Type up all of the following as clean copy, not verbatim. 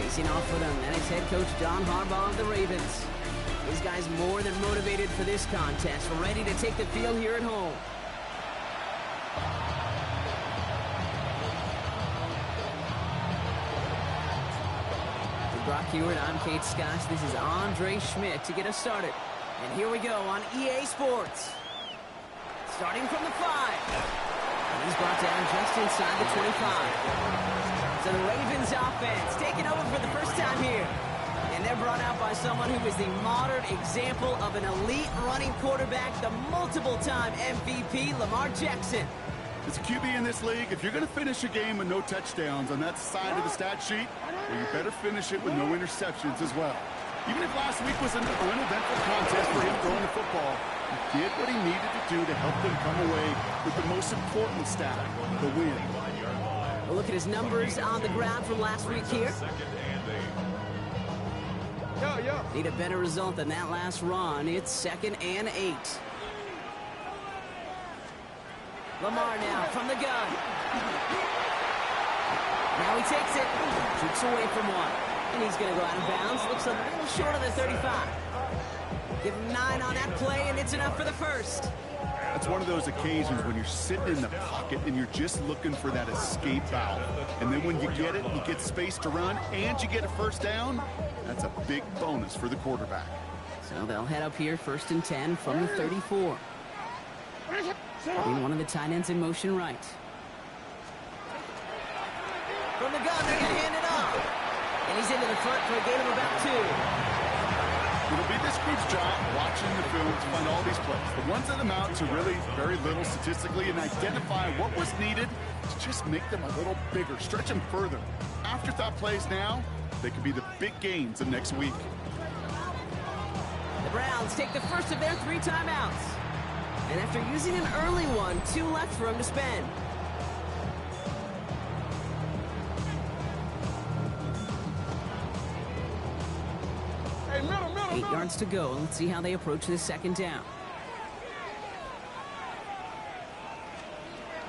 Facing off for them, that is head coach John Harbaugh of the Ravens. These guys more than motivated for this contest, ready to take the field here at home. For Brock Hewitt, I'm Kate Scotch. This is Andre Schmidt to get us started. And here we go on EA Sports. Starting from the 5. And he's brought down just inside the 25. So the Ravens offense taking over for the first time here. And they're brought out by someone who is the modern example of an elite running quarterback, the multiple-time MVP, Lamar Jackson. As a QB in this league, if you're going to finish a game with no touchdowns on that side of the stat sheet, well, you better finish it with no interceptions as well. Even if last week was an uneventful contest for him throwing the football, he did what he needed to do to help them come away with the most important stat, the win. We'll look at his numbers on the ground from last week here. Need a better result than that last run. It's 2nd and 8. Lamar now from the gun. Now he takes it. Shoots away from one. And he's going to go out of bounds. Looks a little short of the 35. Give him 9 on that play, and it's enough for the first. That's one of those occasions when you're sitting in the pocket and you're just looking for that escape valve. And then when you get it, you get space to run, and you get a first down. That's a big bonus for the quarterback. So they'll head up here 1st and 10 from the 34. Putting one of the tight ends in motion right. From the gun, they're going to hand it off. And he's into the front for a gain of about 2. It'll be this group's job watching the film to find all these plays. The ones that amount to really very little statistically and identify what was needed to just make them a little bigger, stretch them further. Afterthought plays now, they could be the big gains of next week. The Browns take the first of their 3 timeouts. And after using an early one, 2 left for him to spend. 8 yards to go. Let's see how they approach this 2nd down.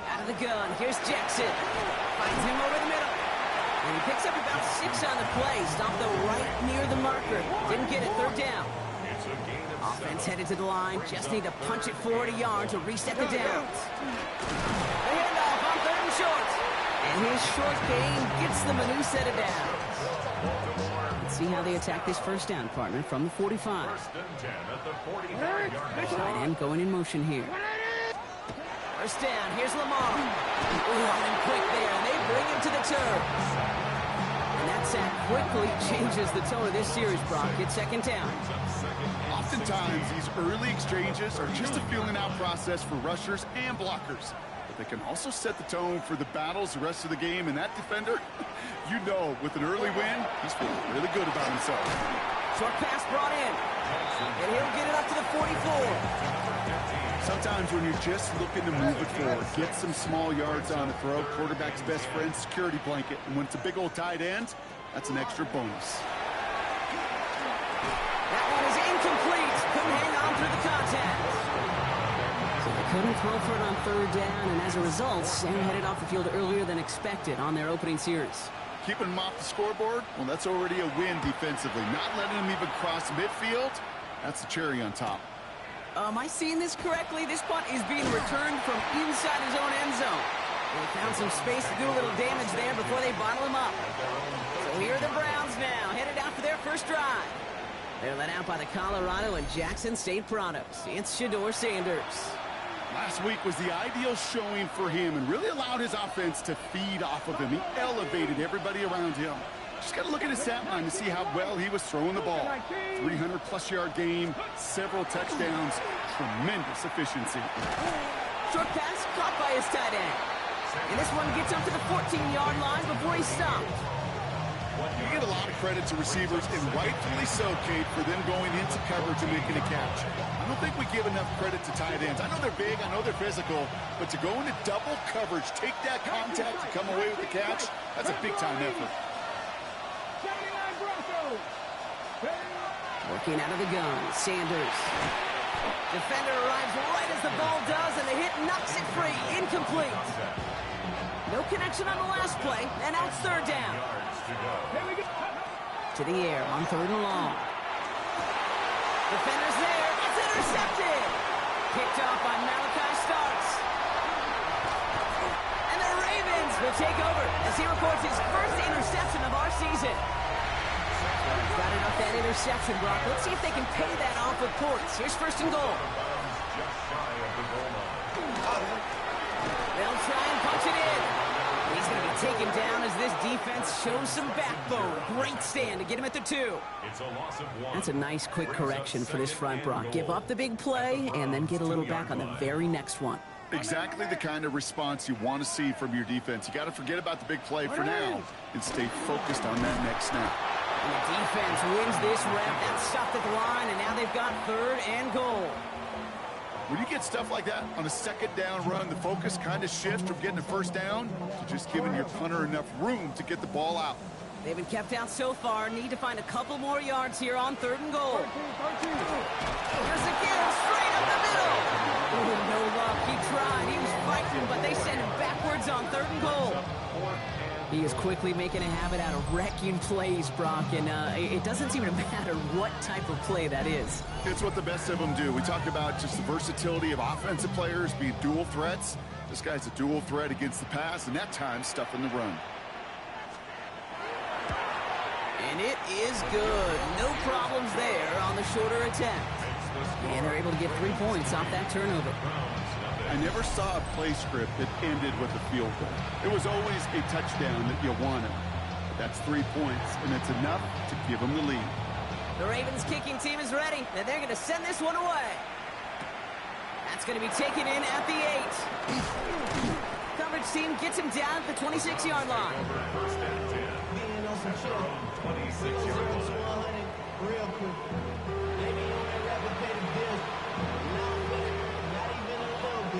Out of the gun. Here's Jackson. Finds him over the middle. And he picks up about 6 on the play. Stopped the right near the marker. Didn't get it. 3rd down. Offense headed to the line. Just need to punch it forward a yard to reset the downs. The handoff on 3rd and short. And his short gain gets them a new set of downs. Let's see how they attack this first down, partner, from the 45. Tight end going in motion here. First down, here's Lamar. Running quick there, and they bring him to the turf. And that sack quickly changes the tone of this series, Brock. It's 2nd down. Oftentimes, these early exchanges are just a feeling-out process for rushers and blockers. But they can also set the tone for the battles the rest of the game, and that defender, you know, with an early win, he's feeling really good about himself. Short pass brought in, and he'll get it up to the 44. Sometimes when you're just looking to move it forward, get some small yards on the throw, quarterback's best friend, security blanket. And when it's a big old tight end, that's an extra bonus. That one is incomplete. Couldn't hang on through the contact. So they couldn't throw for it on 3rd down, and as a result, Sam headed off the field earlier than expected on their opening series. Keeping them off the scoreboard, well, that's already a win defensively. Not letting them even cross midfield, that's the cherry on top. Am I seeing this correctly? This punt is being returned from inside his own end zone. They found some space to do a little damage there before they bottle him up. So here are the Browns now, headed out for their first drive. They're led out by the Colorado and Jackson State products. It's Shedeur Sanders. Last week was the ideal showing for him and really allowed his offense to feed off of him. He elevated everybody around him. Just got to look at his stat line to see how well he was throwing the ball. 300-plus yard game, several touchdowns, tremendous efficiency. Short pass caught by his tight end. And this one gets up to the 14-yard line before he stopped. You get a lot of credit to receivers, and rightfully so, Kate, for them going into coverage and making a catch. I don't think we give enough credit to tight ends. I know they're big, I know they're physical, but to go into double coverage, take that contact, and come away with the catch, that's a big-time effort. Working out of the gun, Sanders. Defender arrives right as the ball does, and the hit knocks it free. Incomplete. No connection on the last play, and now it's 3rd down. to the air on 3rd and long. Defender's there. It's intercepted. Picked off by Malachi Starks. And the Ravens will take over as he records his first interception of our season. Got it off that interception, Brock. Let's see if they can pay that off with points. Here's 1st and goal. They'll try and punch it in. He's going to be taken down as this defense shows some backbone. Great stand to get him at the 2. That's a nice quick correction for this front, Brock. Give up the big play and then get a little back on the very next one. Exactly the kind of response you want to see from your defense. You got to forget about the big play for now and stay focused on that next snap. And the defense wins this rep. That's stopped at the line, and now they've got 3rd and goal. When you get stuff like that on a 2nd down run, the focus kind of shifts from getting a 1st down to just giving your punter enough room to get the ball out. They've been kept out so far. Need to find a couple more yards here on 3rd and goal. Here's again, straight up the middle. Oh, no luck. He tried. He was fighting, but they send him backwards on 3rd and goal. He is quickly making a habit out of wrecking plays, Brock, and it doesn't seem to matter what type of play that is. It's what the best of them do. We talked about just the versatility of offensive players being dual threats. This guy's a dual threat against the pass, and that time stuffing the run. And it is good. No problems there on the shorter attempt. And they're able to get 3 points off that turnover. I never saw a play script that ended with a field goal. It was always a touchdown that you wanted. But that's 3 points, and it's enough to give them the lead. The Ravens kicking team is ready, and they're going to send this one away. That's going to be taken in at the 8. Coverage team gets him down at the 26-yard line.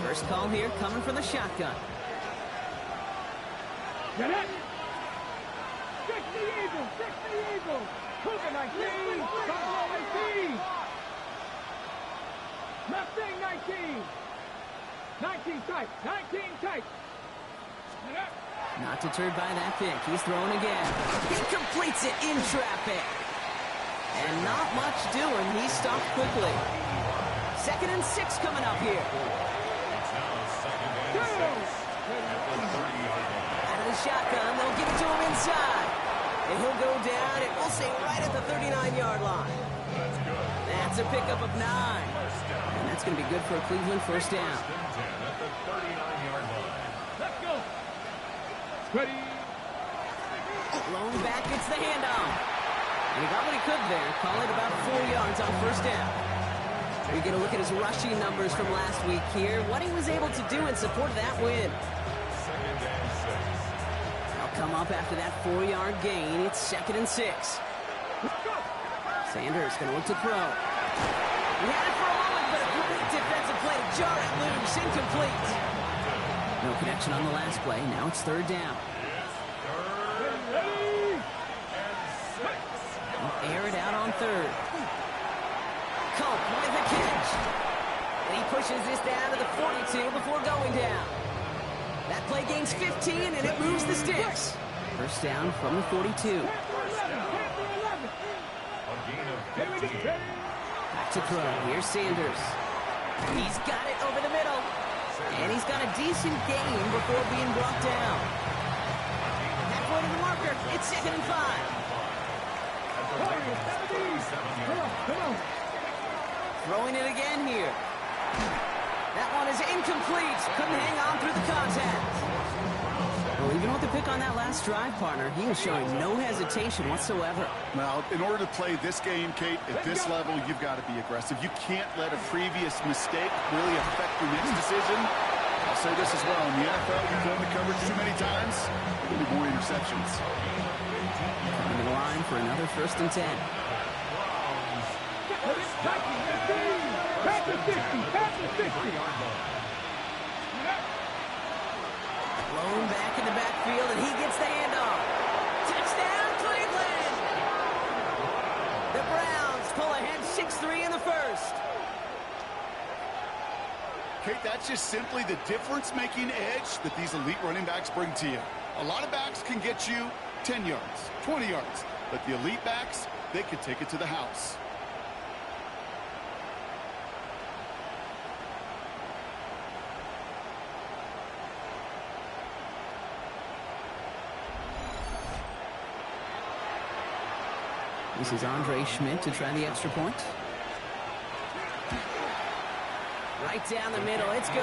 First call here coming from the shotgun. Get it! 60 Eagles! 60 Eagles! Cougar 19! Buffalo 18! Mustang 19! 19 tight! 19 tight! Not deterred by that pick. He's throwing again. He completes it in traffic. And not much doing. He's stopped quickly. 2nd and 6 coming up here. Out of the shotgun, they'll give it to him inside. And he'll go down, and we'll say right at the 39-yard line. That's a pickup of 9. And that's going to be good for a Cleveland 1st down. Let's go! Ready? Lone back gets the handoff. And he got what he could there. Call it about 4 yards on 1st down. We get a look at his rushing numbers from last week here. What he was able to do in support of that win. They'll come up after that 4-yard gain. It's 2nd and 6. Sanders going to look to throw. He had it for a moment, but a great defensive play to jar it loose. Incomplete. No connection on the last play. Now it's 3rd down. They'll air it out on 3rd. Culp with a catch. And he pushes this down to the 42 before going down. That play gains 15, and it moves the sticks. 1st down from the 42. Back to throw. Here's Sanders. He's got it over the middle. And he's got a decent gain before being brought down. Halfway to the marker. It's 2nd and 5. Throwing it again here. That one is incomplete. Couldn't hang on through the contact. Well, even with the pick on that last drive, partner, he was showing no hesitation whatsoever. Well, in order to play this game, Kate, at this level, you've got to be aggressive. You can't let a previous mistake really affect your next decision. I'll say this as well. In the NFL, you've blown the coverage too many times. There'll be more interceptions. Coming to the line for another 1st and 10. Back to 50! Back to 50! Blown back in the backfield, and he gets the handoff. Touchdown, Cleveland! The Browns pull ahead 6-3 in the 1st. Kate, that's just simply the difference-making edge that these elite running backs bring to you. A lot of backs can get you 10 yards, 20 yards. But the elite backs, they could take it to the house. This is Andre Schmidt to try the extra point. Right down the middle. It's good.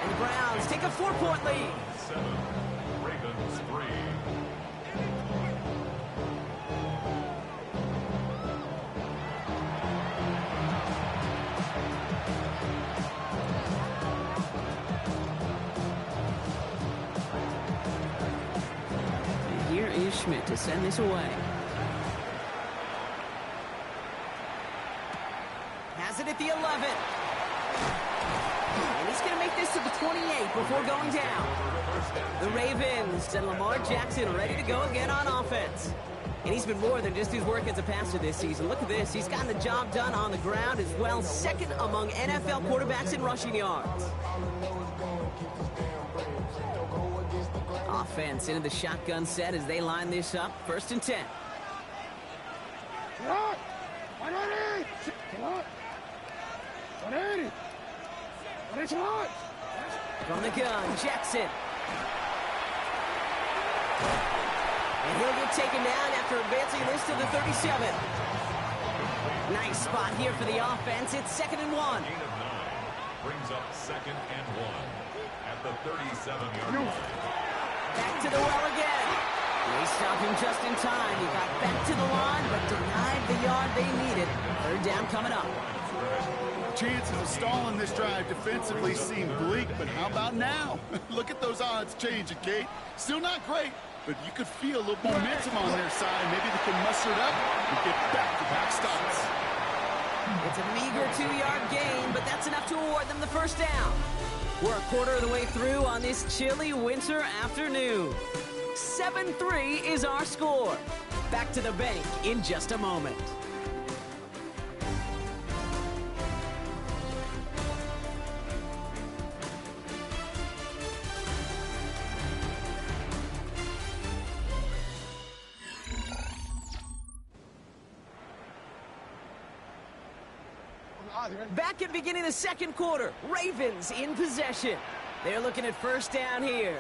And the Browns take a 4-point lead. 7, Ravens 3. And here is Schmidt to send this away. Has it at the 11. And he's going to make this to the 28 before going down. The Ravens and Lamar Jackson ready to go again on offense. And he's been more than just his work as a passer this season. Look at this. He's gotten the job done on the ground as well. Second among NFL quarterbacks in rushing yards. Offense into the shotgun set as they line this up. 1st and 10. From the gun, Jackson. And he'll get taken down after advancing this to the 37. Nice spot here for the offense. It's 2nd and 1. Gain of 9 brings up 2nd and 1 at the 37-yard line. Back to the well again. They stopped him just in time. He got back to the line, but denied the yard they needed. 3rd down coming up. Chances of stalling this drive defensively seem bleak, but how about now? Look at those odds changing, Kate. Still not great, but you could feel a little momentum on their side. Maybe they can muster it up and get back-to-back stops. It's a meager 2-yard gain, but that's enough to award them the 1st down. We're a quarter of the way through on this chilly winter afternoon. 7-3 is our score. Back to the bank in just a moment. Back at beginning of the 2nd quarter. Ravens in possession. They're looking at 1st down here.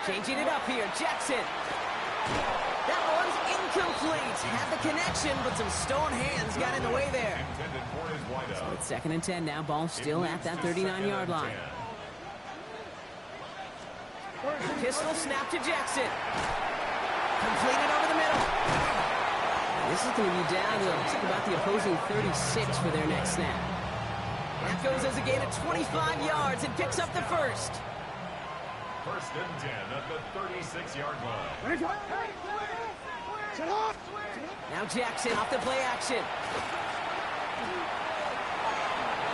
Changing it up here. Jackson. That one's incomplete. Had the connection, but some stone hands got in the way there. So it's 2nd and 10 now. Ball still at that 39-yard line. Pistol snap to Jackson. Completed over the middle. This is going to be down to about the opposing 36 for their next snap. That goes as a gain of 25 yards and picks up the 1st. 1st and 10 at the 36-yard line. Now Jackson off the play action.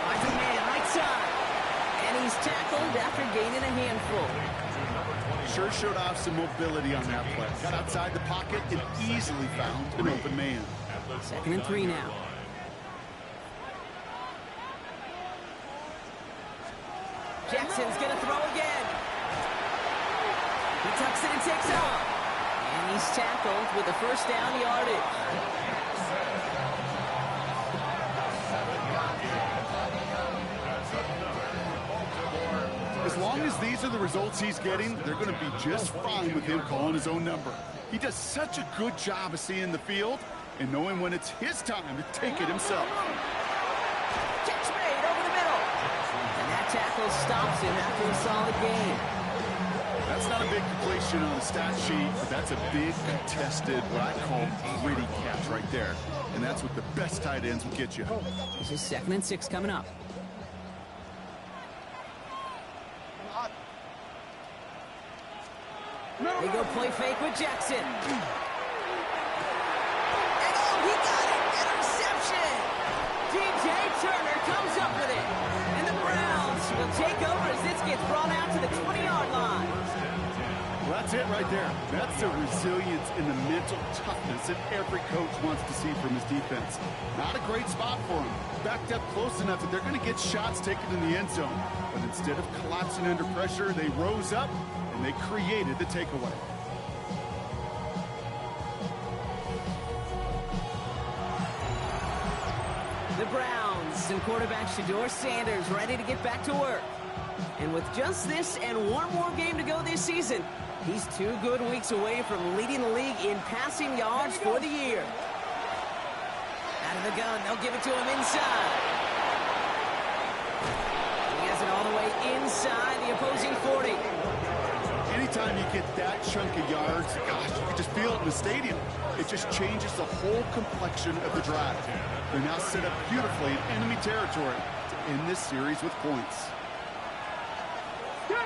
Finds a man right side. And he's tackled after gaining a handful. Sure showed off some mobility on that play. Got outside the pocket and easily found an open man. 2nd and 3 now. Jackson's going to throw again. He tucks it and takes off. And he's tackled with the 1st down yardage. As long as these are the results he's getting, they're going to be just fine with him calling his own number. He does such a good job of seeing the field and knowing when it's his time to take it himself. Catch made over the middle. And that tackle stops him after a solid gain. That's not a big completion on the stat sheet, but that's a big contested, what I call gritty catch right there. And that's what the best tight ends will get you. This is 2nd and 6 coming up. They go play fake with Jackson. And oh, he got it! Interception! DJ Turner comes up with it. And the Browns will take over as this gets brought out to the 20-yard line. Well, that's it right there. That's the resilience and the mental toughness that every coach wants to see from his defense. Not a great spot for him. Backed up close enough that they're going to get shots taken in the end zone. But instead of collapsing under pressure, they rose up and they created the takeaway. The Browns and quarterback Shedeur Sanders ready to get back to work. And with just this and one more game to go this season, he's 2 good weeks away from leading the league in passing yards for the year. Out of the gun, they'll give it to him inside. He has it all the way inside the opposing 40. Anytime you get that chunk of yards, gosh, you can just feel it in the stadium. It just changes the whole complexion of the drive. They're now set up beautifully in enemy territory to end this series with points. Go!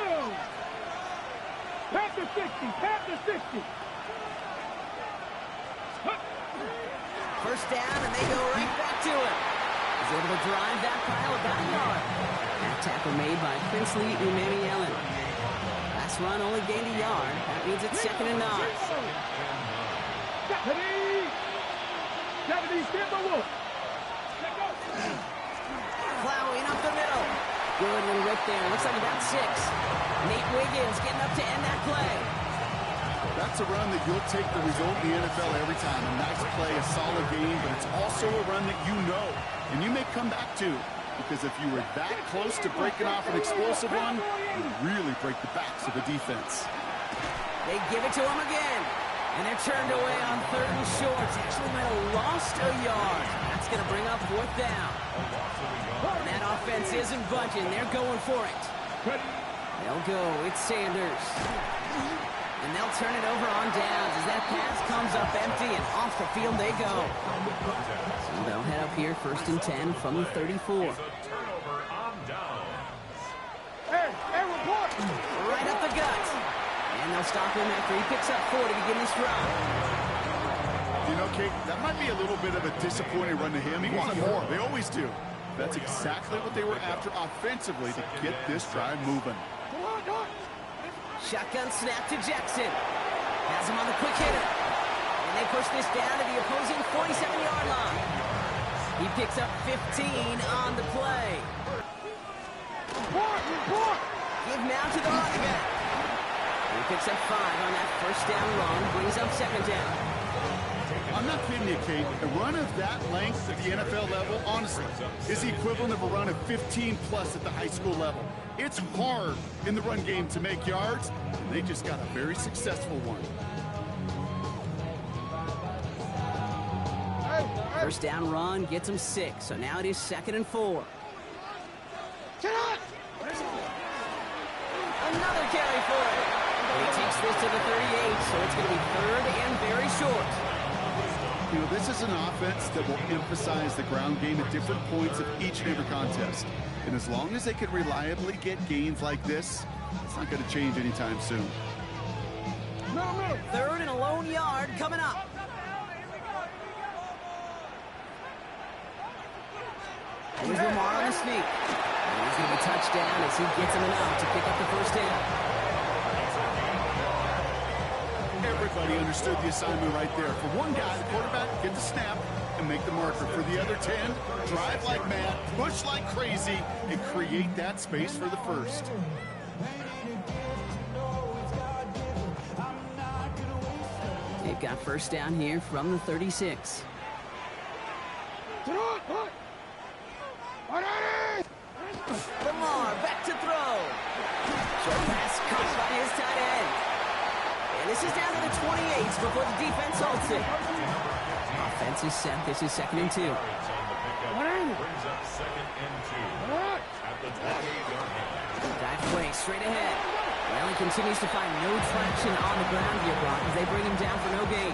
Past the 60, past the 60. First down, and they go right back to him. He's able to drive that pile about a yard. That tackle made by Princely Umemi-Ellen. Last run only gained a yard. That means it's 2nd and 9. Deputy, stand by Wolf. Plowing up the middle. Good little rip there. Looks like about 6. Nate Wiggins getting up to end that play. That's a run that you'll take the result in the NFL every time. A nice play, a solid game, but it's also a run that you know, and you may come back to. Because if you were that close to breaking off an explosive one, you really break the backs of the defense. They give it to him again. And they're turned away on 3rd and short. Actually might have lost a yard. That's going to bring up 4th down. And that offense isn't budging. They're going for it. They'll go. It's Sanders. And they'll turn it over on downs as that pass comes up empty, and off the field they go. So they'll head up here 1st and 10 from the 34. Turnover on downs. Hey, report! Right up the gut. And they'll stop him after he picks up 4 to begin this drive. You know, Kate, that might be a little bit of a disappointing run to him. He wanted more. They always do. That's exactly what they were after offensively to get this drive moving. Shotgun snap to Jackson. Has him on the quick hitter. And they push this down to the opposing 47-yard line. He picks up 15 on the play. Give now to the running back. He picks up 5 on that first down run. Brings up 2nd down. I'm not kidding you, Kate. A run of that length at the NFL level, honestly, is the equivalent of a run of 15-plus at the high school level. It's hard in the run game to make yards, and they just got a very successful one. First down run gets him 6, so now it is 2nd and 4. Another carry for it. He takes this to the 38, so it's going to be 3rd and very short. You know, this is an offense that will emphasize the ground game at different points of each and every contest. And as long as they can reliably get gains like this, it's not going to change anytime soon. 3rd and a lone yard coming up. Here's Lamar on the sneak. And he's going to be touchdown as he gets him enough to pick up the first down. Everybody understood the assignment right there. For one guy, the quarterback, get the snap and make the marker. For the other 10, drive like mad, push like crazy, and create that space for the first. They've got first down here from the 36. Lamar back to throw. Short pass caught by his tight end. And this is down to the 28s before the defense holds it. Offense is set. This is 2nd and 2. Brings up 2nd and 2 at the 28-yard line. Dive play straight ahead. Well, he continues to find no traction on the ground here, Brock, as they bring him down for no gain.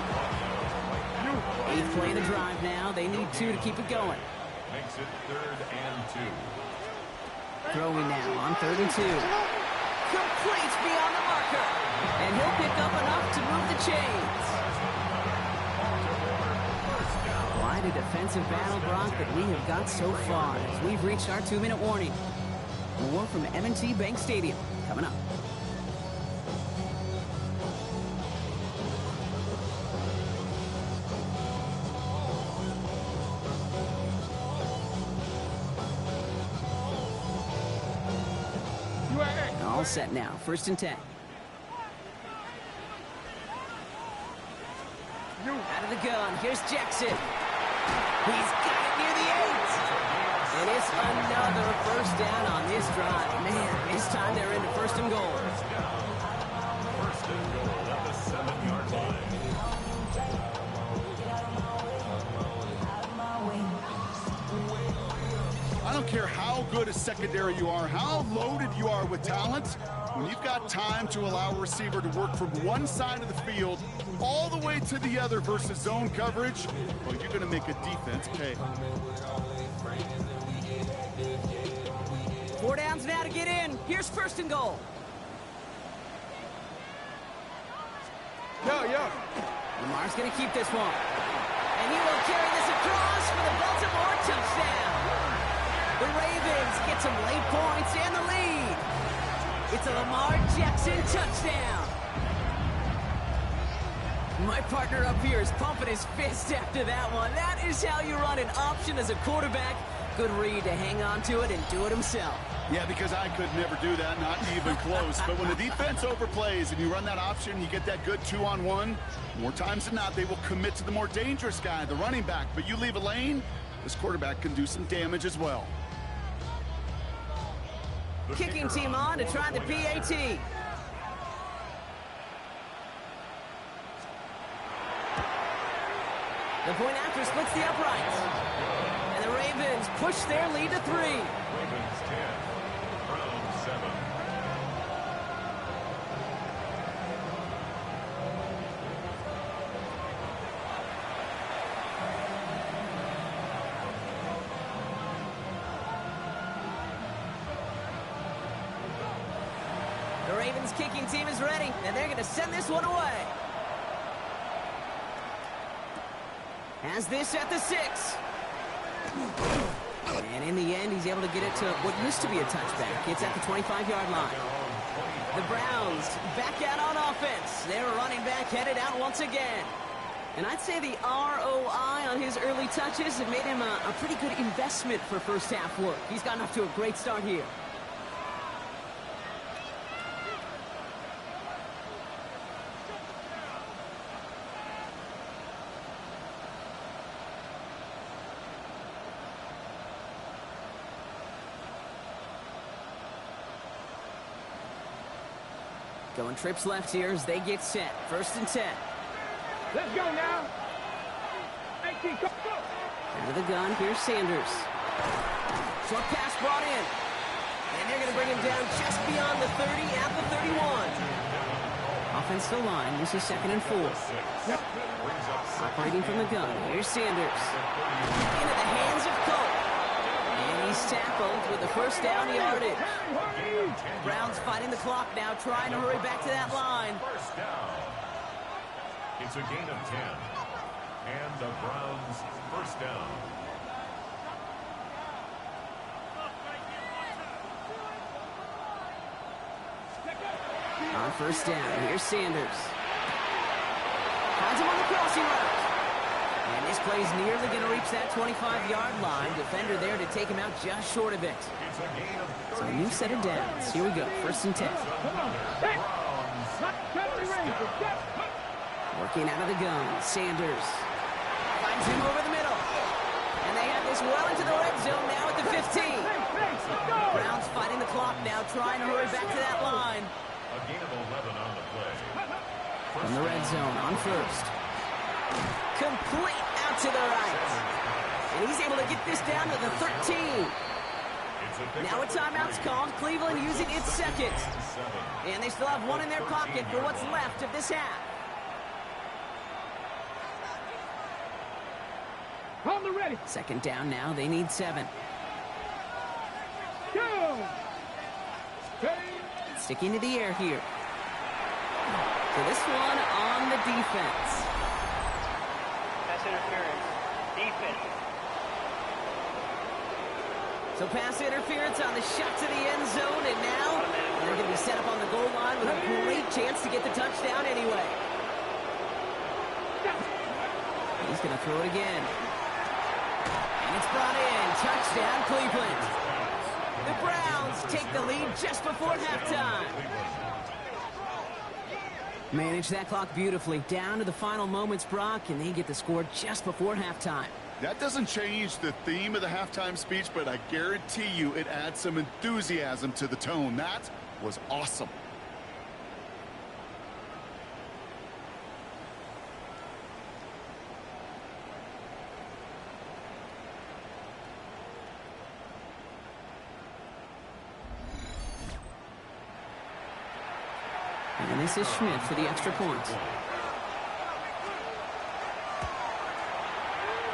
8th play of the drive now. They need 2 to keep it going. Makes it 3rd and 2. Throwing now on 3rd and 2. Completes beyond the marker. And he'll pick up enough to move the chains. Quite a defensive battle, Brock, that we have got so far as we've reached our 2-minute warning. More from M&T Bank Stadium coming up. All set now. 1st and 10. Out of the gun. Here's Jackson. He's got it near the 8. And it's another first down on this drive. Man, this time they're into first and goal. First and goal at the 7-yard line. I don't care how good a secondary you are, how loaded you are with talent, when you've got time to allow a receiver to work from one side of the field all the way to the other versus zone coverage, well, you're going to make a defense pay. 4 downs now to get in. Here's first and goal. Lamar's going to keep this one. And he will carry this across for the Baltimore touchdown. The Ravens get some late points and the lead. It's a Lamar Jackson touchdown. My partner up here is pumping his fist after that one. That is how you run an option as a quarterback. Good read to hang on to it and do it himself. Yeah, because I could never do that, not even close. But when the defense overplays and you run that option, you get that good 2-on-1, more times than not, they will commit to the more dangerous guy, the running back. But you leave a lane, this quarterback can do some damage as well. Kicking team on to try the PAT. The point after splits the uprights. And the Ravens push their lead to 3. Ravens 10, Browns 7. The Ravens kicking team is ready, and they're going to send this one away. Has this at the 6. And in the end, he's able to get it to what used to be a touchback. It's at the 25-yard line. The Browns back out on offense. Their running back headed out once again. And I'd say the ROI on his early touches have made him a pretty good investment for first half work. He's gotten off to a great start here. Going trips left here as they get set. First and 10. Let's go now. 18, go. Out of the gun, here's Sanders. Short pass brought in. And they're going to bring him down just beyond the 30 at the 31. Offensive line, this is 2nd and 4. Operating from the gun, here's Sanders. Into the hands of Cole. And he's tackled with the first down yardage. Browns fighting the clock now, trying to hurry back to that line. First down. It's a gain of 10. And the Browns first down. On first down, here's Sanders. Finds him on the crossing route. And this play's nearly going to reach that 25-yard line. Defender there to take him out just short of it. It's a gain of 30. So a new set of downs. Here we go, first and 10. Working out of the gun, Sanders. Finds him over the middle. And they have this well into the red zone now at the 15. Browns fighting the clock now, trying to hurry back to that line. A gain of 11 on the play. From the red zone on first. Complete out to the right. And he's able to get this down to the 13. Now a timeout's called. Cleveland using its second. And they still have one in their pocket for what's left of this half. On the ready. Second down now. They need 7. Go. Sticking to the air here. So this one on the defense. Pass interference. Defense. So pass interference on the shot to the end zone, and now they're going to be set up on the goal line with a great chance to get the touchdown anyway. He's going to throw it again. And it's brought in. Touchdown, Cleveland. The Browns take the lead just before halftime. Manage that clock beautifully. Down to the final moments, Brock, and they get the score just before halftime. That doesn't change the theme of the halftime speech, but I guarantee you it adds some enthusiasm to the tone. That was awesome. And this is Schmidt for the extra point.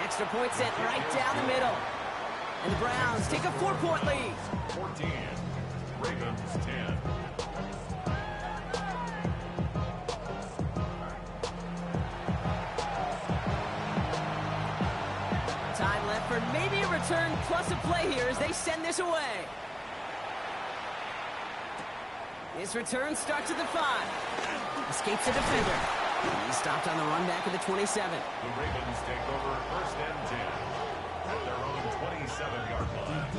Extra point sent right down the middle. And the Browns take a 4-point lead. 14, Ravens 10. Time left for maybe a return plus a play here as they send this away. This return starts at the 5. Escapes the defender. He's stopped on the run back at the 27. The Ravens take over 1st and 10 at their own 27-yard line.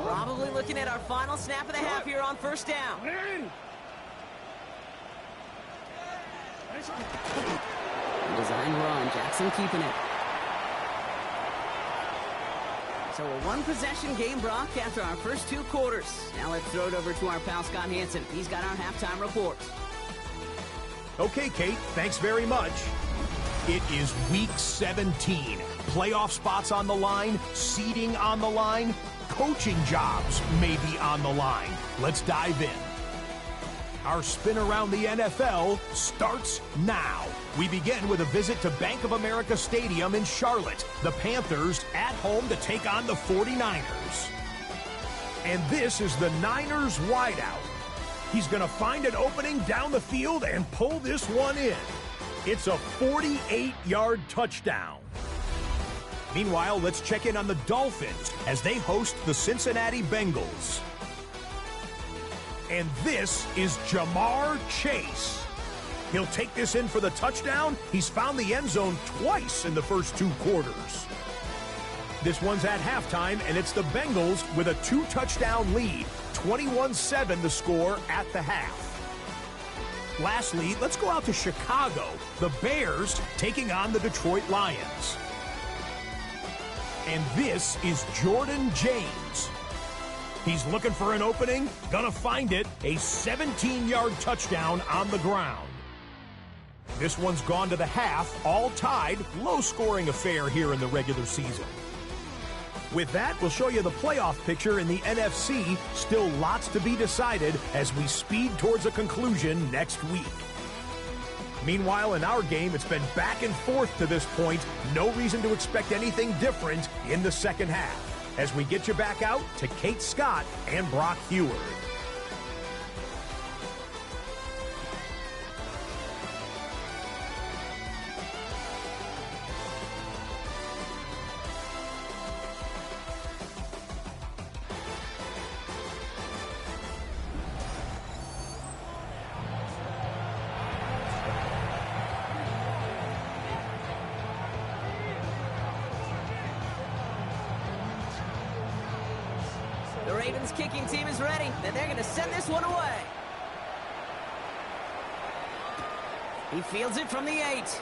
Probably looking at our final snap of the half here on 1st down. Design run, Jackson keeping it. So a one-possession game, Brock, after our first 2 quarters. Now let's throw it over to our pal Scott Hansen. He's got our halftime report. Okay, Kate, thanks very much. It is Week 17. Playoff spots on the line, seeding on the line, coaching jobs may be on the line. Let's dive in. Our spin around the NFL starts now. We begin with a visit to Bank of America Stadium in Charlotte. The Panthers at home to take on the 49ers. And this is the Niners wideout. He's going to find an opening down the field and pull this one in. It's a 48-yard touchdown. Meanwhile, let's check in on the Dolphins as they host the Cincinnati Bengals. And this is Jamar Chase. He'll take this in for the touchdown. He's found the end zone twice in the first 2 quarters. This one's at halftime, and it's the Bengals with a 2-touchdown lead. 21-7 the score at the half. Lastly, let's go out to Chicago. The Bears taking on the Detroit Lions. And this is Jordan James. He's looking for an opening, gonna find it, a 17-yard touchdown on the ground. This one's gone to the half, all tied, low-scoring affair here in the regular season. With that, we'll show you the playoff picture in the NFC. Still lots to be decided as we speed towards a conclusion next week. Meanwhile, in our game, it's been back and forth to this point. No reason to expect anything different in the second half. As we get you back out to Kate Scott and Brock Heward. The Ravens kicking team is ready, and they're going to send this one away. He fields it from the 8.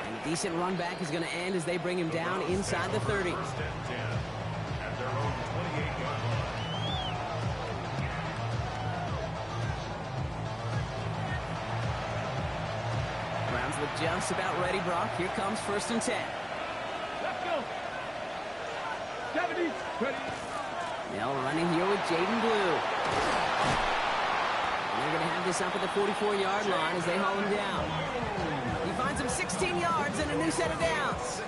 And a decent run back is going to end as they bring him down inside the 30. 1st and 10 at their own 28-yard line. Browns look just about ready, Brock. Here comes 1st and 10. Let's go. 70, ready. They'll run in here with Jaden Blue. And they're going to have this up at the 44-yard line as they haul him down. He finds him 16 yards and a new set of downs.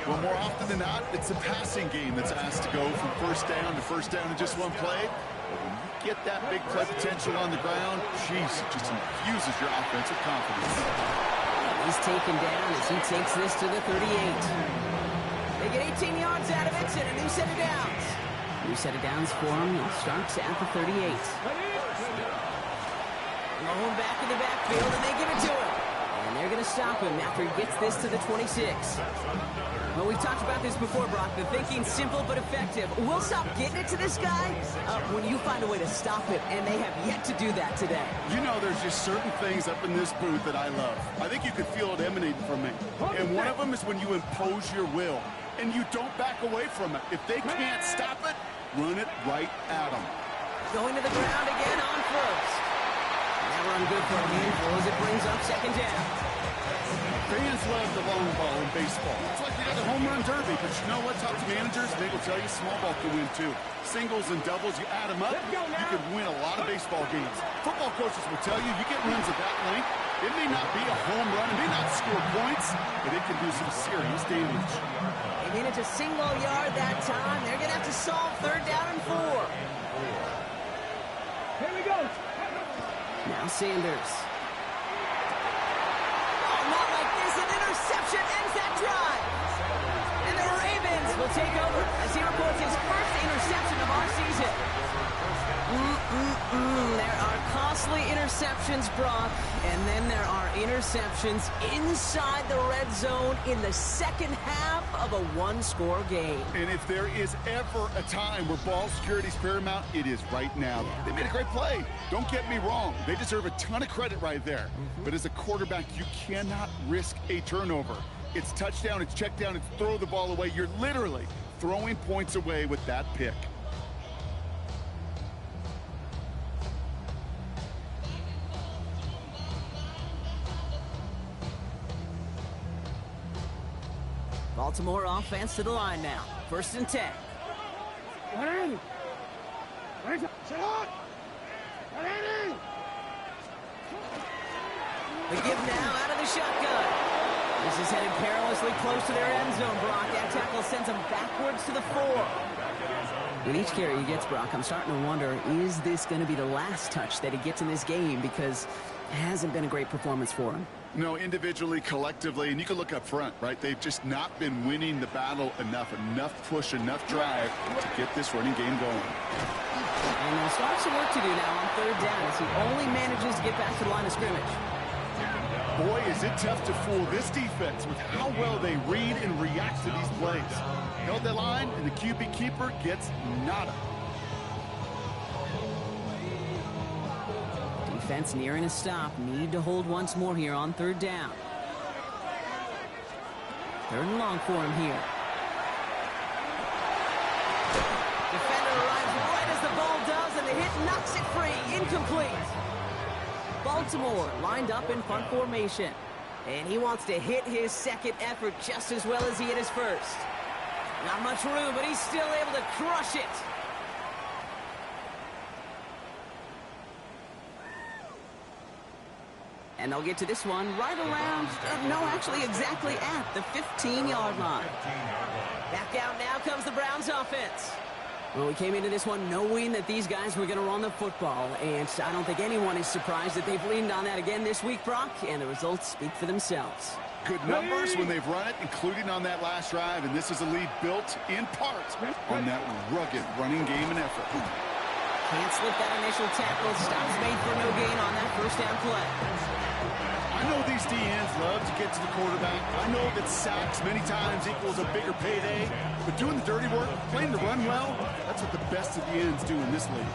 Well, more often than not, it's a passing game that's asked to go from 1st down to 1st down in just one play. But when you get that big play potential on the ground, geez, it just infuses your offensive confidence. He's taken down as he takes this to the 38. They get 18 yards out of it and a new set of downs. New set of downs for him. He starts at the 38. Rolling back in the backfield, and they give it to him. And And they're going to stop him after he gets this to the 26. Well, we've talked about this before, Brock. The thinking's simple but effective. We'll stop getting it to this guy when you find a way to stop it, and they have yet to do that today. You know, there's just certain things up in this booth that I love. I think you could feel it emanating from me. And one of them is when you impose your will, and you don't back away from it. If they can't stop it, run it right at them. Going to the ground again on first. That run good for a handful as it brings up second down. Fans love the long ball in baseball. It's like they got the home run derby, but you know what? Top managers, they will tell you small ball can win too. Singles and doubles, you add them up, you can win a lot of baseball games. Football coaches will tell you, you get runs of that length, it may not be a home run, it may not score points, but it can do some serious damage. They manage a single yard that time. They're going to have to solve third down and 4. Here we go. Now Sanders. Not like this. An interception ends that drive. And the Ravens will take over as he reports his first interception of our season. There are costly interceptions, Brock, and then there are interceptions inside the red zone in the second half of a one-score game. And if there is ever a time where ball security is paramount, it is right now. They made a great play. Don't get me wrong. They deserve a ton of credit right there. But as a quarterback, you cannot risk a turnover. It's touchdown, it's check down, it's throw the ball away. You're literally throwing points away with that pick. Baltimore offense to the line now. First and 10. The give now out of the shotgun. This is headed perilously close to their end zone, Brock. That tackle sends him backwards to the 4. With each carry he gets, Brock, I'm starting to wonder, is this going to be the last touch that he gets in this game? Because it hasn't been a great performance for him. No, individually, collectively, and you can look up front, right? They've just not been winning the battle enough push, enough drive to get this running game going. And they'll start some work to do now on third down as he only manages to get back to the line of scrimmage. Boy, is it tough to fool this defense with how well they read and react to these plays. Held that line, and the QB keeper gets nada. Defense nearing a stop. Need to hold once more here on third down. Third and long for him here. Defender arrives right as the ball does, and the hit knocks it free. Incomplete. Baltimore lined up in punt formation. And he wants to hit his second effort just as well as he hit his first. Not much room, but he's still able to crush it. And they'll get to this one right around, no, actually exactly at the 15-yard line. Back out now comes the Browns offense. Well, we came into this one knowing that these guys were going to run the football, and I don't think anyone is surprised that they've leaned on that again this week, Brock, and the results speak for themselves. Good numbers when they've run it, including on that last drive, and this is a lead built in part on that rugged running game and effort. Can't slip that initial tackle. Stops made for no gain on that first down play. I know these DNs love to get to the quarterback. I know that sacks many times equals a bigger payday. But doing the dirty work, playing to run well, that's what the best of the ends do in this league.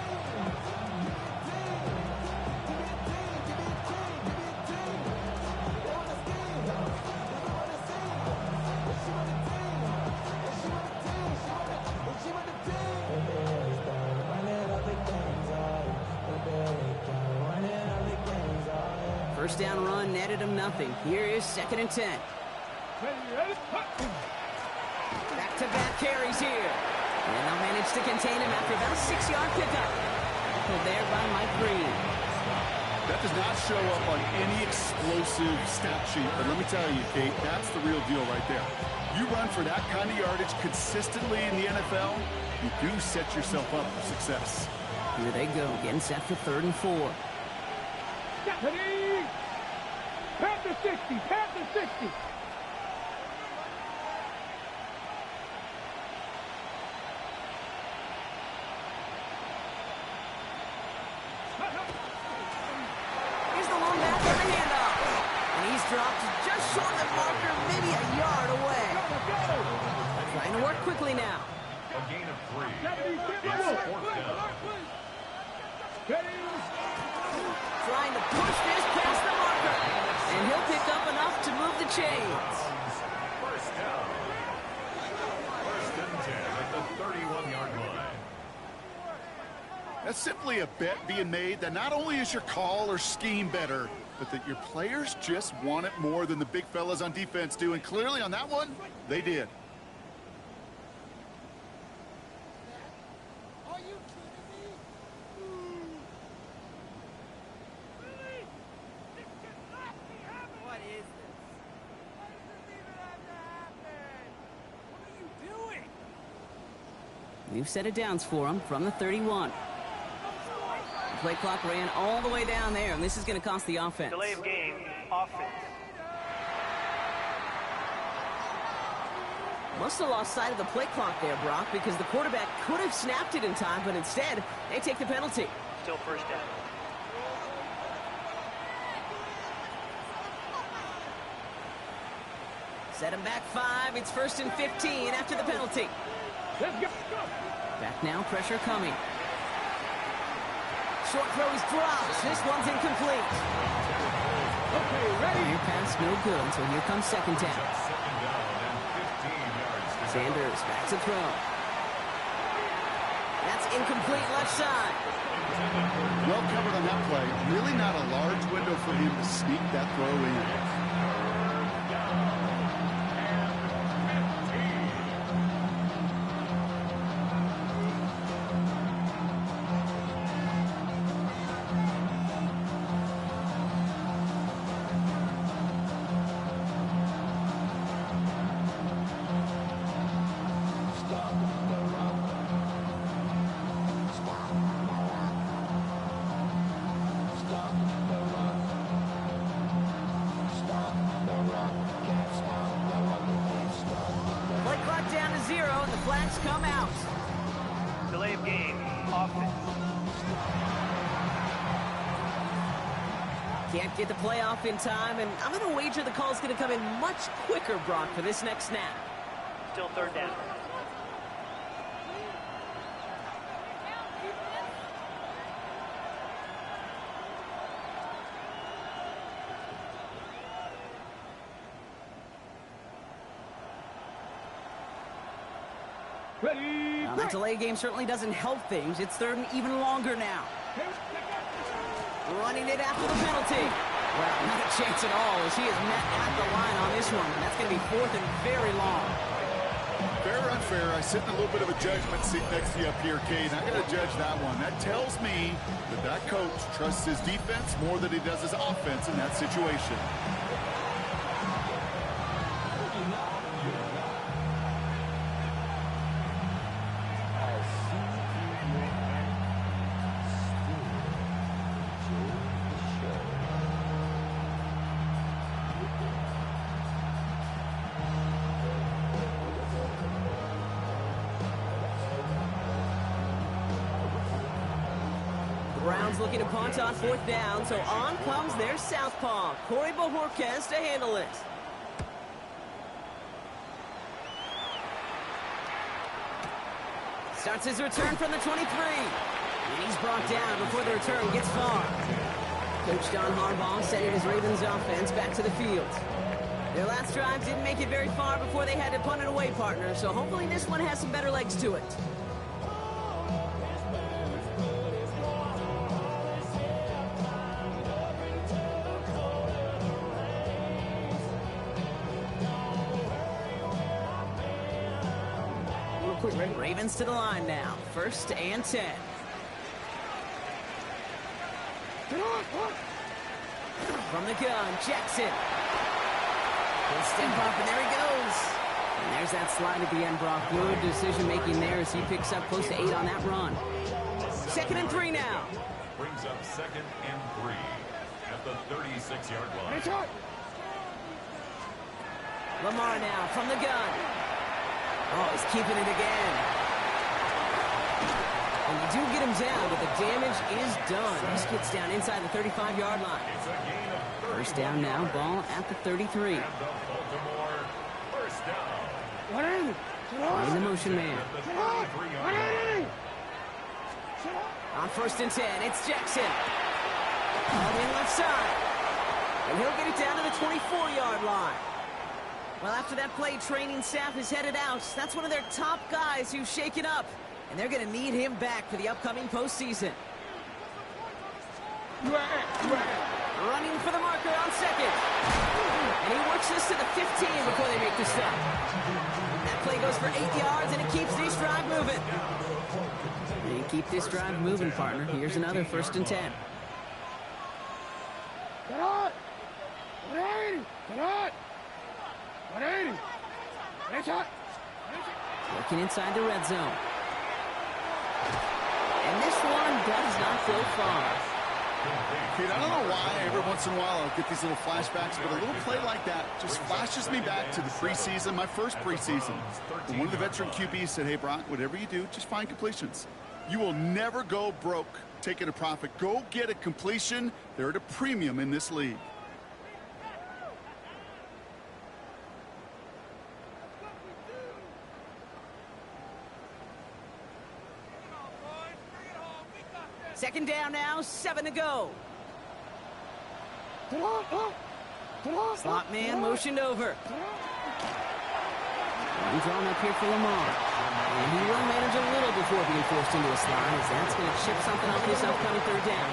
First down run netted him nothing. Here is second and 10. Back-to-back carries here. And they'll manage to contain him after about a 6-yard pickup. Pulled there by Mike Green. That does not show up on any explosive stat sheet. But let me tell you, Kate, that's the real deal right there. You run for that kind of yardage consistently in the NFL, you do set yourself up for success. Here they go, getting set for third and 4. Pat the 60, pat the 60. Here's the long back and the handoff. And he's He's dropped just short of the marker, maybe a yard away. Trying to work quickly now. A gain of 3. It's 4th down. Trying to push this past the marker. And he'll pick up enough to move the chains. First down. 1st and 10 at the 31-yard line. That's simply a bet being made that not only is your call or scheme better, but that your players just want it more than the big fellas on defense do. And clearly on that one, they did. New set of downs for him from the 31. The play clock ran all the way down there, and this is going to cost the offense. Delay of game, offense. Must have lost sight of the play clock there, Brock, because the quarterback could have snapped it in time, but instead, they take the penalty. Still first down. Set him back 5. It's 1st and 15 after the penalty. Back now, pressure coming. Short throw is dropped. This one's incomplete. Okay, ready? Your pass no good, so here comes 2nd down. 2nd down and 15 yards to go. Sanders back to throw. That's incomplete left side. Well covered on that play. Really not a large window for him to sneak that throw in. Come out. Delay of game, offense. Can't get the play off in time, and I'm going to wager the call's going to come in much quicker, Brock, for this next snap. Still 3rd down. Ready? Now, that delay game certainly doesn't help things. It's 3rd and even longer now. Running it after the penalty. Well, not a chance at all as he is met at the line on this one. And that's going to be 4th and very long. Fair or unfair, I sit in a little bit of a judgment seat next to you up here, Cade. I'm going to judge that one. That tells me that that coach trusts his defense more than he does his offense in that situation. Browns looking to punt on 4th down, so on comes their southpaw, Corey Bojorquez, to handle it. Starts his return from the 23. And he's brought down before the return gets far. Coach Don Harbaugh sending his Ravens offense back to the field. Their last drive didn't make it very far before they had to punt it away, partner, so hopefully this one has some better legs to it. Ravens to the line now. 1st and 10. From the gun, Jackson. He'll step up, and there he goes. And there's that slide at the end, Brock. Good decision-making there as he picks up close to 8 on that run. 2nd and 3 now. Brings up 2nd and 3 at the 36-yard line. Lamar now from the gun. Oh, he's keeping it again. And you do get him down, but the damage is done. This gets down inside the 35-yard line. It's a gain of 30. First down now, ball at the 33. And the Baltimore first down. Playing the motion man. The 33-yard line. On first and 10, it's Jackson. All in left side. And he'll get it down to the 24-yard line. Well, after that play, training staff is headed out. That's one of their top guys who's shaken up. And they're going to need him back for the upcoming postseason. Running for the marker on second. And he works this to the 15 before they make the stop. That play goes for 8 yards, and it keeps this drive moving. And keep this drive moving, partner. Here's another first and 10. Get on! 180! Get on! 180! It's hot! Working inside the red zone. And this one does not go far. Pete, I don't know why every once in a while I'll get these little flashbacks, but a little play like that just flashes me back to the preseason, my first preseason. And one of the veteran QBs said, hey, Brock, whatever you do, just find completions. You will never go broke taking a profit. Go get a completion. They're at a premium in this league. Second down now, 7 to go. Slot man motioned over. He's drawn up here for Lamar. And he will manage a little before being forced into a slide, as that's going to chip something off this upcoming third down.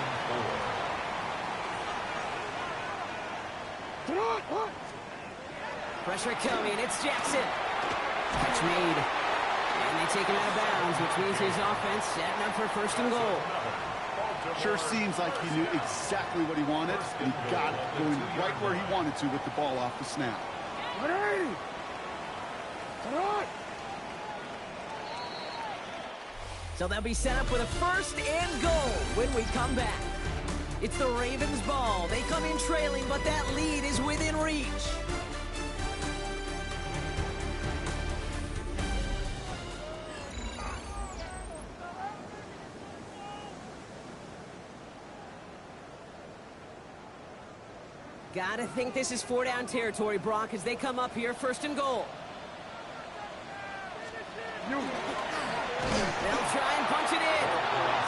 Pressure coming, it's Jackson. Catch made. And they take him out of bounds, which means his offense setting up for first and goal. Sure seems like he knew exactly what he wanted, and he got it going right where he wanted to with the ball off the snap. 180! Get on! So they'll be set up with a first and goal when we come back. It's the Ravens' ball. They come in trailing, but that lead is within reach. Gotta think this is 4-down territory, Brock, as they come up here first and goal. They'll try and punch it in.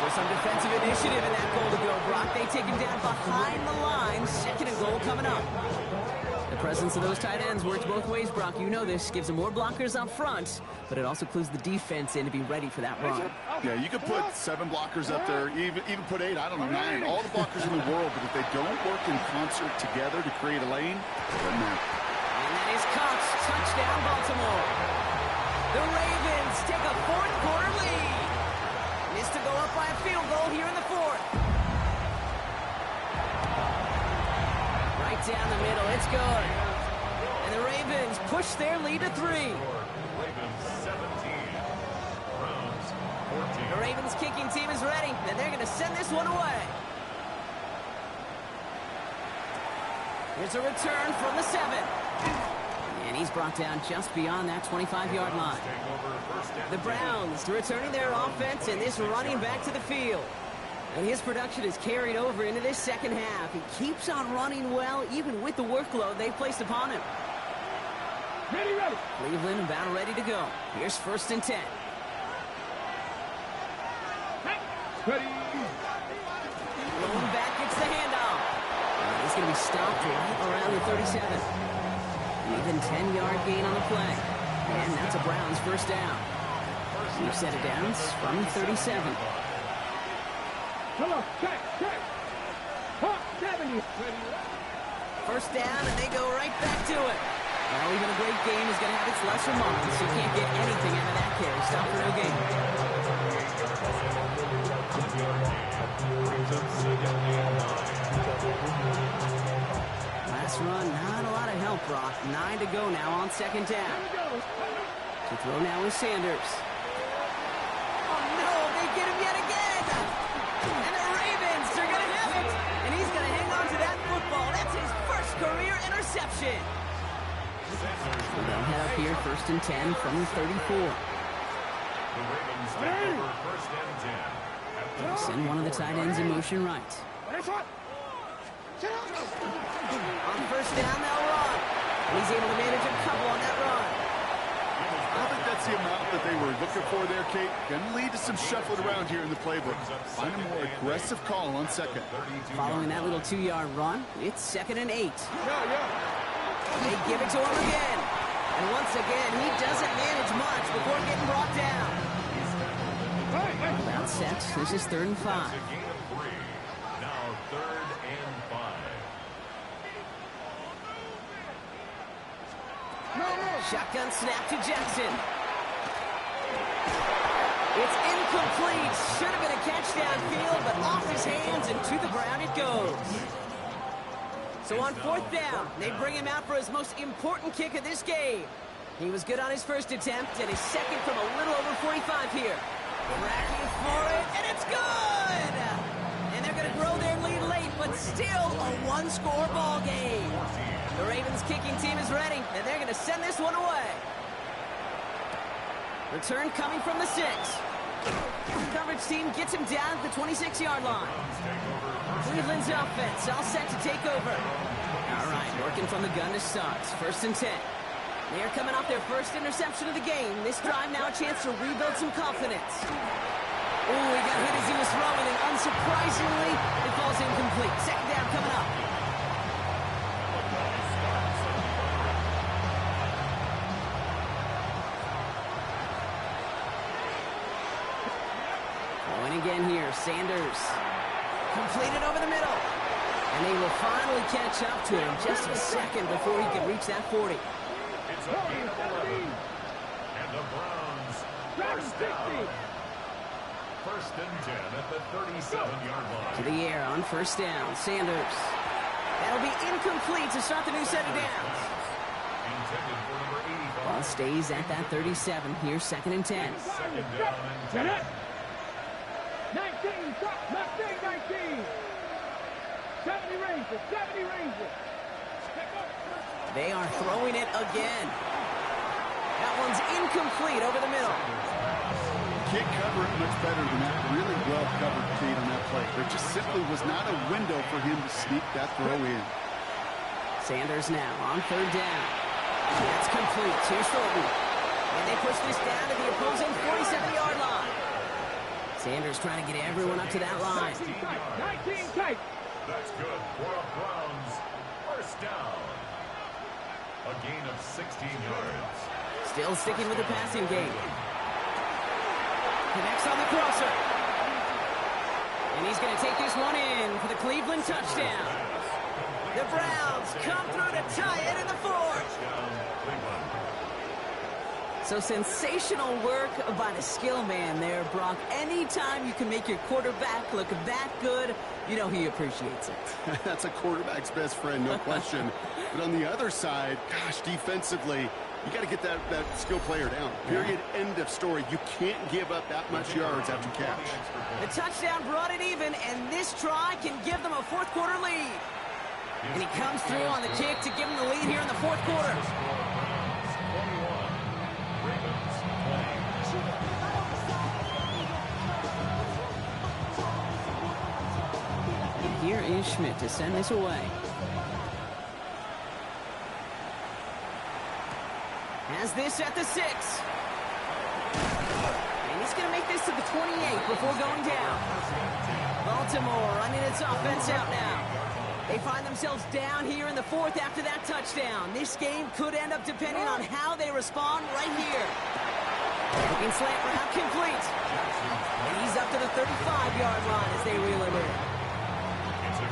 So some defensive initiative in that goal to go, Brock. They take him down behind the line. Second and goal coming up. The presence of those tight ends works both ways, Brock. You know this. Gives them more blockers up front, but it also clues the defense in to be ready for that run. Yeah, you could put 7 blockers up there, even put 8, I don't know, 9, all the blockers in the world, but if they don't work in concert together to create a lane, it doesn't matter. And that is Cox. Touchdown, Baltimore. The Ravens take a fourth-quarter lead. Missed to go up by a field goal here in the fourth. Right down the middle, it's good. And the Ravens push their lead to 3. Ravens 17. Browns 14. The Ravens kicking team is ready, and they're going to send this one away. Here's a return from the 7. And he's brought down just beyond that 25-yard line. The Browns returning their offense and this running back to the field. And his production is carried over into this second half. He keeps on running well, even with the workload they've placed upon him. Ready, ready! Cleveland about ready to go. Here's first and 10. Ready! Rolling back, gets the handoff. And he's going to be stopped right around the 37. Even 10-yard gain on the play. And that's a Browns first down. New set of downs from 37. Come on, check! Hop, 70! First down, and they go right back to it. Well, even a great game is going to have its lesser moments. You can't get anything out of that carry. Stop for no gain. Last run, not a lot of help, Brock. 9 to go now on second down. To throw now is Sanders. Oh, no, they get him yet again. And the Ravens are going to have it. And he's going to hang on to that football. That's his first career interception. So they'll head up here first and 10 from the 34. The Ravens take over first and 10. Send one of the tight ends in motion right. On first down, they'll run. He's able to manage a couple on that run. I don't think that's the amount that they were looking for there, Kate. Going to lead to some shuffling around here in the playbook. Find a more aggressive call on second. Following that little 2-yard run, it's 2nd and 8. They give it to him again. And once again, he doesn't manage much before getting brought down. About set. This is 3rd and 5. Now 3rd and 5. Shotgun snap to Jackson. It's incomplete. Should have been a catch downfield, but off his hands and to the ground it goes. So on 4th down, they bring him out for his most important kick of this game. He was good on his first attempt, and his second from a little over 45 here. Tracking for it, and it's good! And they're going to grow their lead late, but still a one-score ball game. The Ravens kicking team is ready, and they're going to send this one away. Return coming from the 6. Coverage team gets him down at the 26-yard line. Cleveland's offense all set to take over. All right, working from the gun to start. 1st and 10. They're coming off their first interception of the game. This drive now a chance to rebuild some confidence. Oh, he got hit as he was throwing, and unsurprisingly, it falls incomplete. 2nd down coming up. Going again here, Sanders. Completed over the middle. And they will finally catch up to him just a second before he can reach that 40. It's a gain of 11. And the Browns first down. 1st and 10 at the 37-yard line. To the air on 1st down. Sanders. That'll be incomplete to start the new set of downs. Intended for number 85. Ball stays at that 37. Here's 2nd and 10. 2nd down and 10. 19, 19. 70 Rangers, 70 Rangers. They are throwing it again. That one's incomplete over the middle. Can't cover it much better than that. Really well covered, Kate, on that play. There just simply was not a window for him to sneak that throw in. Sanders now on 3rd down. That's complete. Here's Thornton. And they push this down to the opposing 47-yard line. Sanders trying to get everyone up to that line. 19 tight. That's good for a Browns first down. A gain of 16 yards. Still sticking with the passing game. Connects on the crosser. And he's going to take this one in for the Cleveland touchdown. The Browns come through to tie it in the 4th. So sensational work by the skill man there, Brock. Anytime you can make your quarterback look that good, you know he appreciates it. That's a quarterback's best friend, no question. But on the other side, gosh, defensively, you got to get that skill player down. Period. End of story. You can't give up that much yards after catch. The touchdown brought it even, and this try can give them a 4th quarter lead. And he comes through on the kick to give them the lead here in the 4th quarter. Here is Schmidt to send this away. Has this at the 6. And he's going to make this to the 28 before going down. Baltimore running its offense out now. They find themselves down here in the 4th after that touchdown. This game could end up depending on how they respond right here. Looking slant route complete. And he's up to the 35-yard line as they reel him in.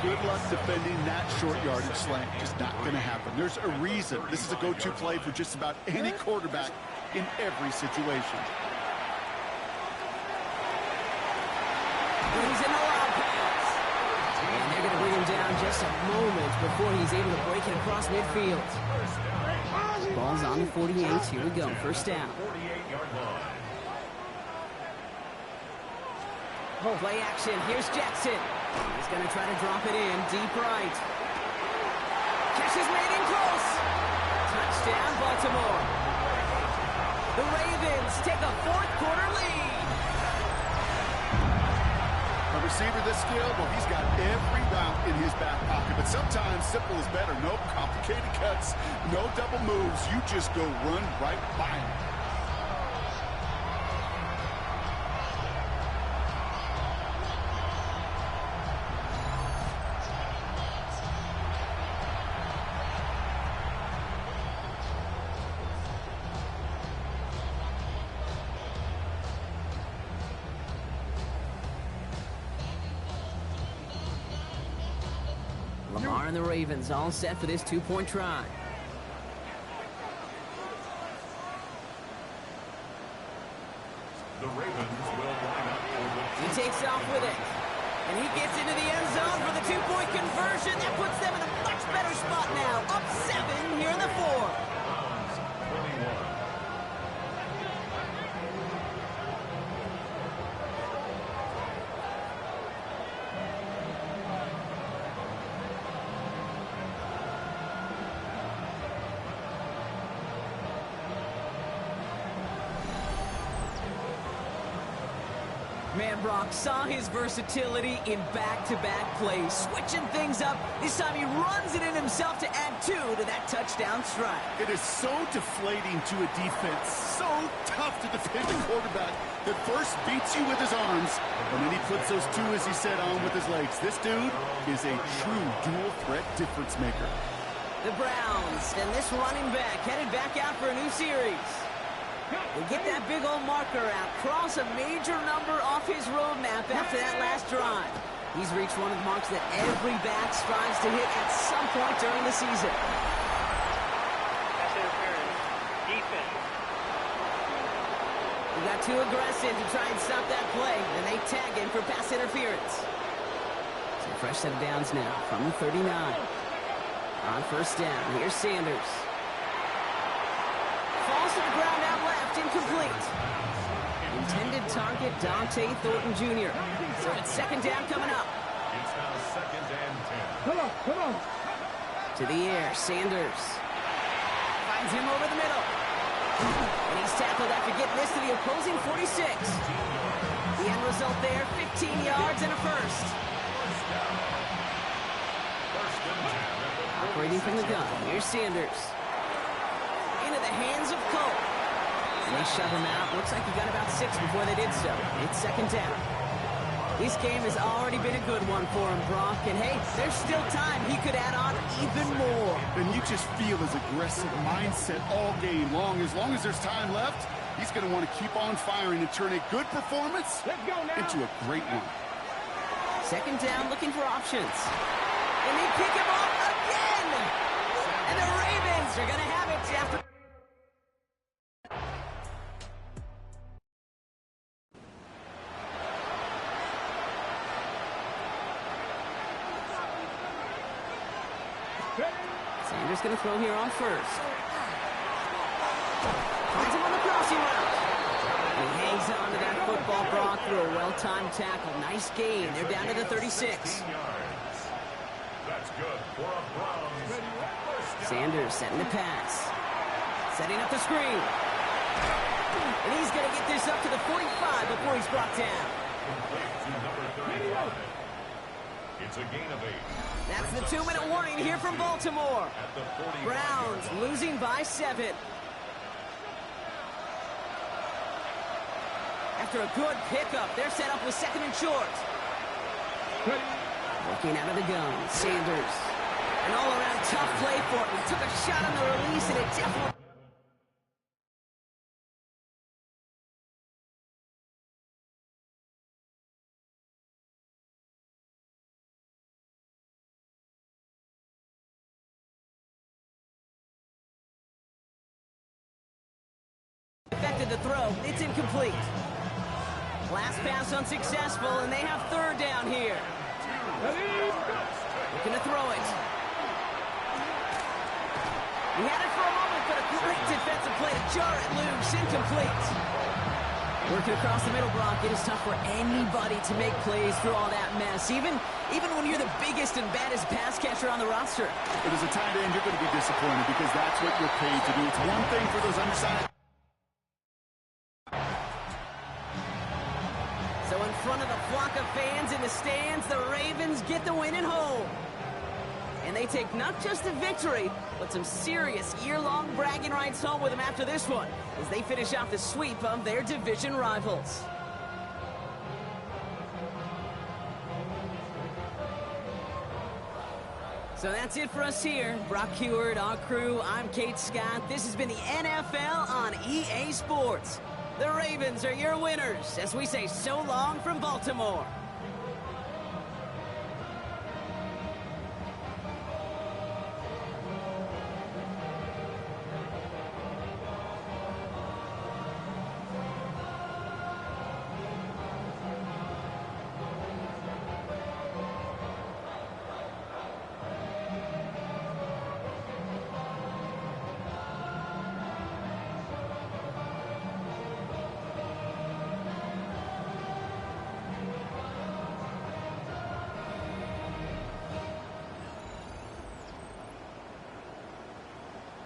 Good luck defending that short yardage slant. Just not going to happen. There's a reason. This is a go-to play for just about any quarterback in every situation. He's in the lob pass. And they're going to bring him down just a moment before he's able to break it across midfield. Ball's on the 48. Here we go. 1st down. 48-yard line. Play action. Here's Jackson. He's going to try to drop it in deep right. Catch is made in close. Touchdown, Baltimore. The Ravens take a 4th quarter lead. A receiver this skilled, well, he's got every route in his back pocket. But sometimes simple is better. No complicated cuts, no double moves. You just go run right by him. Lamar and the Ravens all set for this two-point try. The Ravens will line up for the He takes off with it. And he gets into the end zone for the two-point conversion. That puts them in a much better spot now. Up 7 here in the 4th. Browns 21. Man, Brock saw his versatility in back-to-back plays, switching things up. This time he runs it in himself to add 2 to that touchdown strike. It is so deflating to a defense, so tough to defend a quarterback that first beats you with his arms, and then he puts those 2, as he said, on with his legs. This dude is a true dual-threat difference maker. The Browns and this running back headed back out for a new series. They get that big old marker out, cross a major number off his roadmap after that last drive. He's reached one of the marks that every back strives to hit at some point during the season. Pass interference. Defense. He got too aggressive to try and stop that play, and they tag him for pass interference. So a fresh set of downs now from the 39. On first down, here's Sanders. Falls to the ground out left, incomplete. Intended target, Dante Thornton Jr. So it's second down coming up. It's now 2nd and 10. Come on. To the air, Sanders. Finds him over the middle. And he's tackled after getting this to the opposing 46. The end result there, 15 yards and a first. First and 10. Operating from the gun, here's Sanders. Into the hands of Cole. And they shove him out. Looks like he got about 6 before they did so. It's second down. This game has already been a good one for him, Brock. And hey, there's still time. He could add on even more. And you just feel his aggressive mindset all game long. As long as there's time left, he's going to want to keep on firing and turn a good performance into a great one. Second down, looking for options. And they pick him off again! And the Ravens are going to have it after... Sanders going to throw here on first. Finds him on the crossing route. He hangs on to that football, Brock, through a well-timed tackle. Nice gain. They're down to the 36. That's good for a Browns. Sanders setting the pass. Setting up the screen. And he's going to get this up to the 45 before he's brought down. Complete to number 35. It's a gain of 8. That's the 2-minute warning here from Baltimore. At the 45. Browns losing by 7. After a good pickup, they're set up with second and short. Working out of the gun, Sanders. An all-around tough play for him. He took a shot on the release, and it definitely... affected the throw. It's incomplete. Last pass unsuccessful, and they have third down here. Looking to throw it. He had it for a moment, but a great defensive play to jar it loose. Incomplete. Working across the middle, Brock. It is tough for anybody to make plays through all that mess, even when you're the biggest and baddest pass catcher on the roster. But as a tight end, you're going to be disappointed because that's what you're paid to do. It's one thing for those undersized. So on front of the flock of fans in the stands, the Ravens get the win at home. And they take not just a victory, but some serious year-long bragging rights home with them after this one, as they finish off the sweep of their division rivals. So that's it for us here. Brock Heward, our crew, I'm Kate Scott. This has been the NFL on EA Sports. The Ravens are your winners as we say so long from Baltimore.